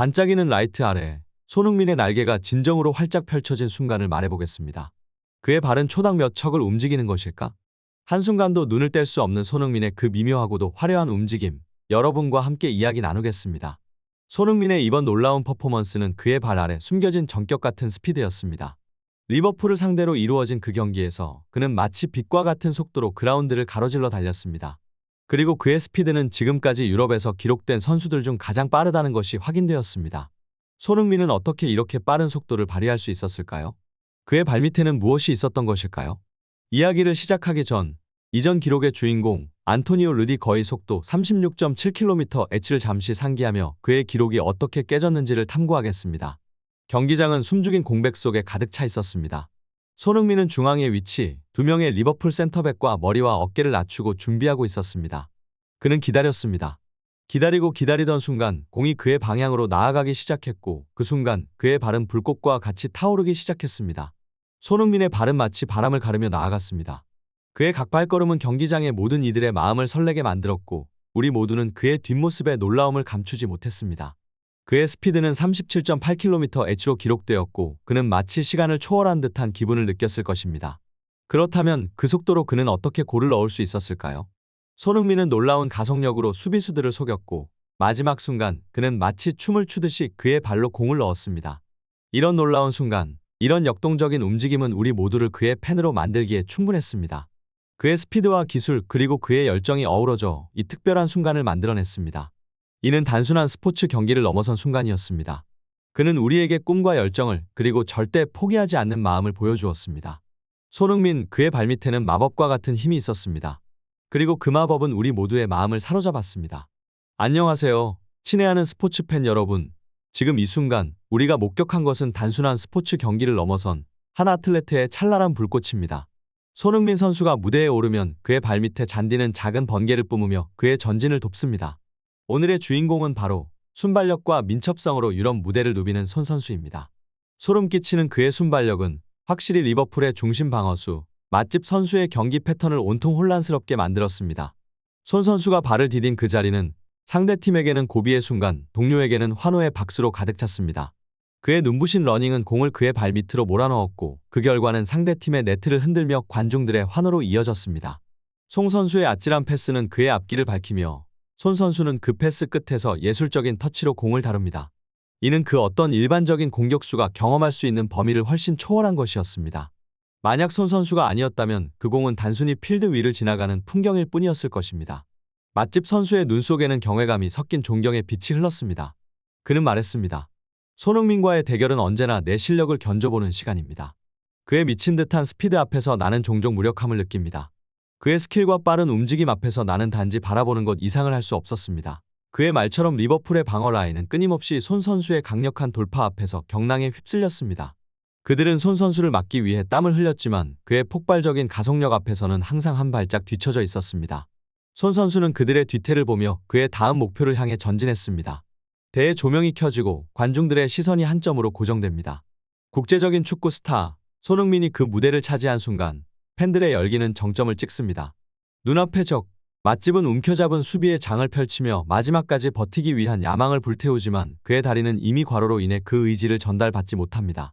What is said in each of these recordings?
반짝이는 라이트 아래 손흥민의 날개가 진정으로 활짝 펼쳐진 순간을 말해보겠습니다. 그의 발은 초당 몇 척을 움직이는 것일까? 한순간도 눈을 뗄 수 없는 손흥민의 그 미묘하고도 화려한 움직임, 여러분과 함께 이야기 나누겠습니다. 손흥민의 이번 놀라운 퍼포먼스는 그의 발 아래 숨겨진 전격 같은 스피드였습니다. 리버풀을 상대로 이루어진 그 경기에서 그는 마치 빛과 같은 속도로 그라운드를 가로질러 달렸습니다. 그리고 그의 스피드는 지금까지 유럽에서 기록된 선수들 중 가장 빠르다는 것이 확인되었습니다. 손흥민은 어떻게 이렇게 빠른 속도를 발휘할 수 있었을까요? 그의 발밑에는 무엇이 있었던 것일까요? 이야기를 시작하기 전, 이전 기록의 주인공 안토니오 르디거의 속도 36.7kmh를 잠시 상기하며 그의 기록이 어떻게 깨졌는지를 탐구하겠습니다. 경기장은 숨죽인 공백 속에 가득 차 있었습니다. 손흥민은 중앙에 위치, 두 명의 리버풀 센터백과 머리와 어깨를 낮추고 준비하고 있었습니다. 그는 기다렸습니다. 기다리고 기다리던 순간 공이 그의 방향으로 나아가기 시작했고 그 순간 그의 발은 불꽃과 같이 타오르기 시작했습니다. 손흥민의 발은 마치 바람을 가르며 나아갔습니다. 그의 각 발걸음은 경기장의 모든 이들의 마음을 설레게 만들었고 우리 모두는 그의 뒷모습에 놀라움을 감추지 못했습니다. 그의 스피드는 37.8kmh로 기록되었고 그는 마치 시간을 초월한 듯한 기분을 느꼈을 것입니다. 그렇다면 그 속도로 그는 어떻게 골을 넣을 수 있었을까요? 손흥민은 놀라운 가속력으로 수비수들을 속였고 마지막 순간 그는 마치 춤을 추듯이 그의 발로 공을 넣었습니다. 이런 놀라운 순간, 이런 역동적인 움직임은 우리 모두를 그의 팬으로 만들기에 충분했습니다. 그의 스피드와 기술 그리고 그의 열정이 어우러져 이 특별한 순간을 만들어냈습니다. 이는 단순한 스포츠 경기를 넘어선 순간이었습니다. 그는 우리에게 꿈과 열정을 그리고 절대 포기하지 않는 마음을 보여주었습니다. 손흥민, 그의 발밑에는 마법과 같은 힘이 있었습니다. 그리고 그 마법은 우리 모두의 마음을 사로잡았습니다. 안녕하세요, 친애하는 스포츠 팬 여러분. 지금 이 순간 우리가 목격한 것은 단순한 스포츠 경기를 넘어선 한 아틀레트의 찬란한 불꽃입니다. 손흥민 선수가 무대에 오르면 그의 발밑에 잔디는 작은 번개를 뿜으며 그의 전진을 돕습니다. 오늘의 주인공은 바로 순발력과 민첩성으로 유럽 무대를 누비는 손 선수입니다. 소름 끼치는 그의 순발력은 확실히 리버풀의 중심 방어수, 맛집 선수의 경기 패턴을 온통 혼란스럽게 만들었습니다. 손 선수가 발을 디딘 그 자리는 상대팀에게는 고비의 순간, 동료에게는 환호의 박수로 가득 찼습니다. 그의 눈부신 러닝은 공을 그의 발 밑으로 몰아넣었고 그 결과는 상대팀의 네트를 흔들며 관중들의 환호로 이어졌습니다. 송 선수의 아찔한 패스는 그의 앞길을 밝히며 손 선수는 그 패스 끝에서 예술적인 터치로 공을 다룹니다. 이는 그 어떤 일반적인 공격수가 경험할 수 있는 범위를 훨씬 초월한 것이었습니다. 만약 손 선수가 아니었다면 그 공은 단순히 필드 위를 지나가는 풍경일 뿐이었을 것입니다. 맛집 선수의 눈 속에는 경외감이 섞인 존경의 빛이 흘렀습니다. 그는 말했습니다. 손흥민과의 대결은 언제나 내 실력을 견져보는 시간입니다. 그의 미친 듯한 스피드 앞에서 나는 종종 무력함을 느낍니다. 그의 스킬과 빠른 움직임 앞에서 나는 단지 바라보는 것 이상을 할 수 없었습니다. 그의 말처럼 리버풀의 방어 라인은 끊임없이 손 선수의 강력한 돌파 앞에서 경랑에 휩쓸렸습니다. 그들은 손 선수를 막기 위해 땀을 흘렸지만 그의 폭발적인 가속력 앞에서는 항상 한 발짝 뒤처져 있었습니다. 손 선수는 그들의 뒤태를 보며 그의 다음 목표를 향해 전진했습니다. 대의 조명이 켜지고 관중들의 시선이 한 점으로 고정됩니다. 국제적인 축구 스타 손흥민이 그 무대를 차지한 순간 팬들의 열기는 정점을 찍습니다. 눈앞의 적, 맛집은 움켜잡은 수비의 장을 펼치며 마지막까지 버티기 위한 야망을 불태우지만 그의 다리는 이미 과로로 인해 그 의지를 전달받지 못합니다.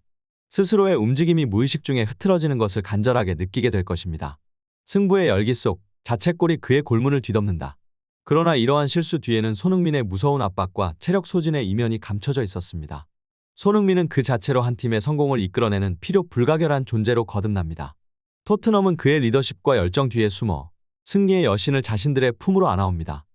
스스로의 움직임이 무의식 중에 흐트러지는 것을 간절하게 느끼게 될 것입니다. 승부의 열기 속 자책골이 그의 골문을 뒤덮는다. 그러나 이러한 실수 뒤에는 손흥민의 무서운 압박과 체력 소진의 이면이 감춰져 있었습니다. 손흥민은 그 자체로 한 팀의 성공을 이끌어내는 필요 불가결한 존재로 거듭납니다. 토트넘은 그의 리더십과 열정 뒤에 숨어 승리의 여신을 자신들의 품으로 안아옵니다.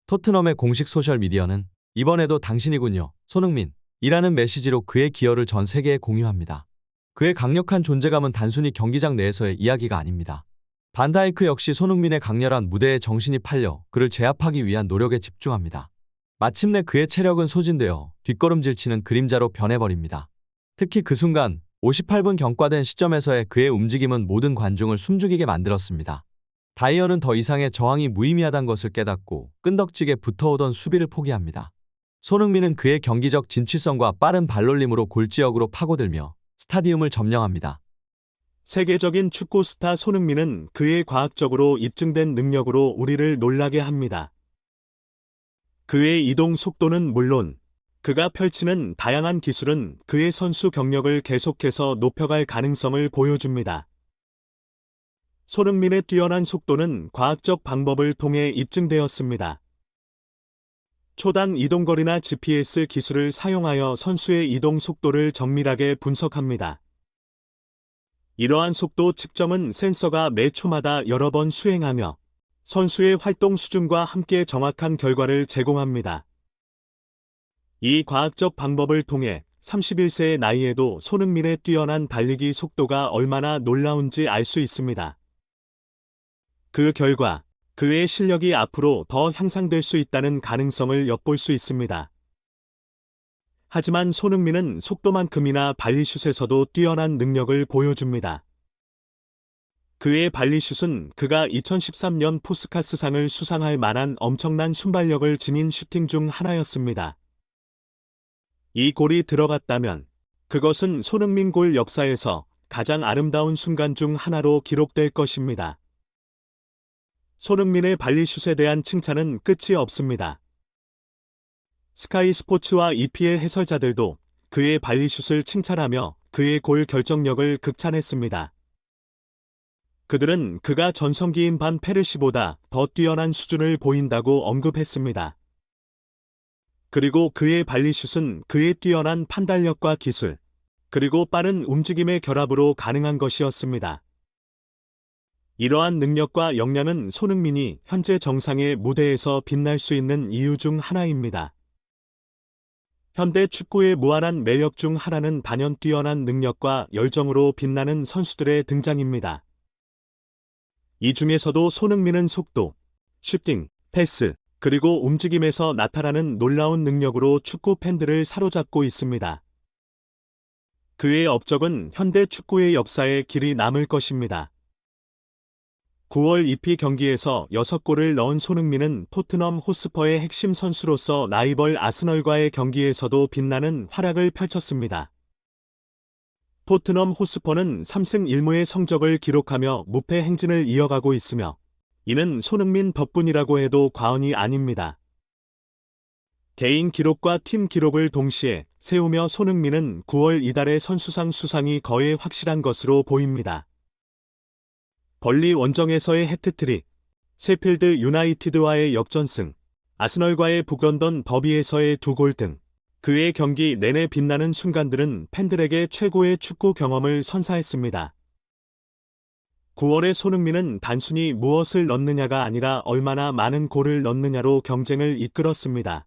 토트넘의 공식 소셜미디어는 이번에도 당신이군요, 손흥민 이라는 메시지로 그의 기여를 전 세계에 공유합니다. 그의 강력한 존재감은 단순히 경기장 내에서의 이야기가 아닙니다. 반다이크 역시 손흥민의 강렬한 무대에 정신이 팔려 그를 제압하기 위한 노력에 집중합니다. 마침내 그의 체력은 소진되어 뒷걸음질치는 그림자로 변해버립니다. 특히 그 순간 58분 경과된 시점에서의 그의 움직임은 모든 관중을 숨죽이게 만들었습니다. 다이어는 더 이상의 저항이 무의미하다는 것을 깨닫고 끈덕지게 붙어오던 수비를 포기합니다. 손흥민은 그의 경기적 진취성과 빠른 발놀림으로 골지역으로 파고들며 스타디움을 점령합니다. 세계적인 축구 스타 손흥민은 그의 과학적으로 입증된 능력으로 우리를 놀라게 합니다. 그의 이동 속도는 물론 그가 펼치는 다양한 기술은 그의 선수 경력을 계속해서 높여갈 가능성을 보여줍니다. 손흥민의 뛰어난 속도는 과학적 방법을 통해 입증되었습니다. 초당 이동거리나 GPS 기술을 사용하여 선수의 이동 속도를 정밀하게 분석합니다. 이러한 속도 측정은 센서가 매 초마다 여러 번 수행하며 선수의 활동 수준과 함께 정확한 결과를 제공합니다. 이 과학적 방법을 통해 31세의 나이에도 손흥민의 뛰어난 달리기 속도가 얼마나 놀라운지 알 수 있습니다. 그 결과 그의 실력이 앞으로 더 향상될 수 있다는 가능성을 엿볼 수 있습니다. 하지만 손흥민은 속도만큼이나 발리슛에서도 뛰어난 능력을 보여줍니다. 그의 발리슛은 그가 2013년 푸스카스상을 수상할 만한 엄청난 순발력을 지닌 슈팅 중 하나였습니다. 이 골이 들어갔다면 그것은 손흥민 골 역사에서 가장 아름다운 순간 중 하나로 기록될 것입니다. 손흥민의 발리슛에 대한 칭찬은 끝이 없습니다. 스카이 스포츠와 EPL 해설자들도 그의 발리슛을 칭찬하며 그의 골 결정력을 극찬했습니다. 그들은 그가 전성기인 반 페르시보다 더 뛰어난 수준을 보인다고 언급했습니다. 그리고 그의 발리슛은 그의 뛰어난 판단력과 기술, 그리고 빠른 움직임의 결합으로 가능한 것이었습니다. 이러한 능력과 역량은 손흥민이 현재 정상의 무대에서 빛날 수 있는 이유 중 하나입니다. 현대 축구의 무한한 매력 중 하나는 단연 뛰어난 능력과 열정으로 빛나는 선수들의 등장입니다. 이 중에서도 손흥민은 속도, 슈팅, 패스, 그리고 움직임에서 나타나는 놀라운 능력으로 축구 팬들을 사로잡고 있습니다. 그의 업적은 현대 축구의 역사에 길이 남을 것입니다. 9월 EP 경기에서 6골을 넣은 손흥민은 토트넘 호스퍼의 핵심 선수로서 라이벌 아스널과의 경기에서도 빛나는 활약을 펼쳤습니다. 토트넘 호스퍼는 3승 1무의 성적을 기록하며 무패 행진을 이어가고 있으며 이는 손흥민 덕분이라고 해도 과언이 아닙니다. 개인 기록과 팀 기록을 동시에 세우며 손흥민은 9월 이달의 선수상 수상이 거의 확실한 것으로 보입니다. 벌리 원정에서의 해트트릭, 셰필드 유나이티드와의 역전승, 아스널과의 북런던 더비에서의 2골 등 그의 경기 내내 빛나는 순간들은 팬들에게 최고의 축구 경험을 선사했습니다. 9월의 손흥민은 단순히 무엇을 넣느냐가 아니라 얼마나 많은 골을 넣느냐로 경쟁을 이끌었습니다.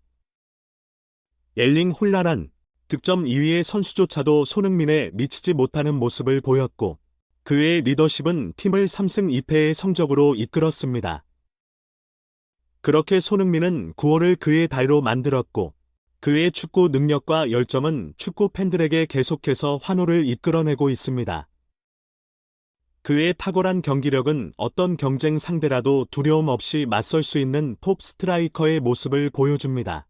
엘링 홀란한 득점 2위의 선수조차도 손흥민에 미치지 못하는 모습을 보였고 그의 리더십은 팀을 3승 2패의 성적으로 이끌었습니다. 그렇게 손흥민은 9월을 그의 달로 만들었고 그의 축구 능력과 열정은 축구 팬들에게 계속해서 환호를 이끌어내고 있습니다. 그의 탁월한 경기력은 어떤 경쟁 상대라도 두려움 없이 맞설 수 있는 톱 스트라이커의 모습을 보여줍니다.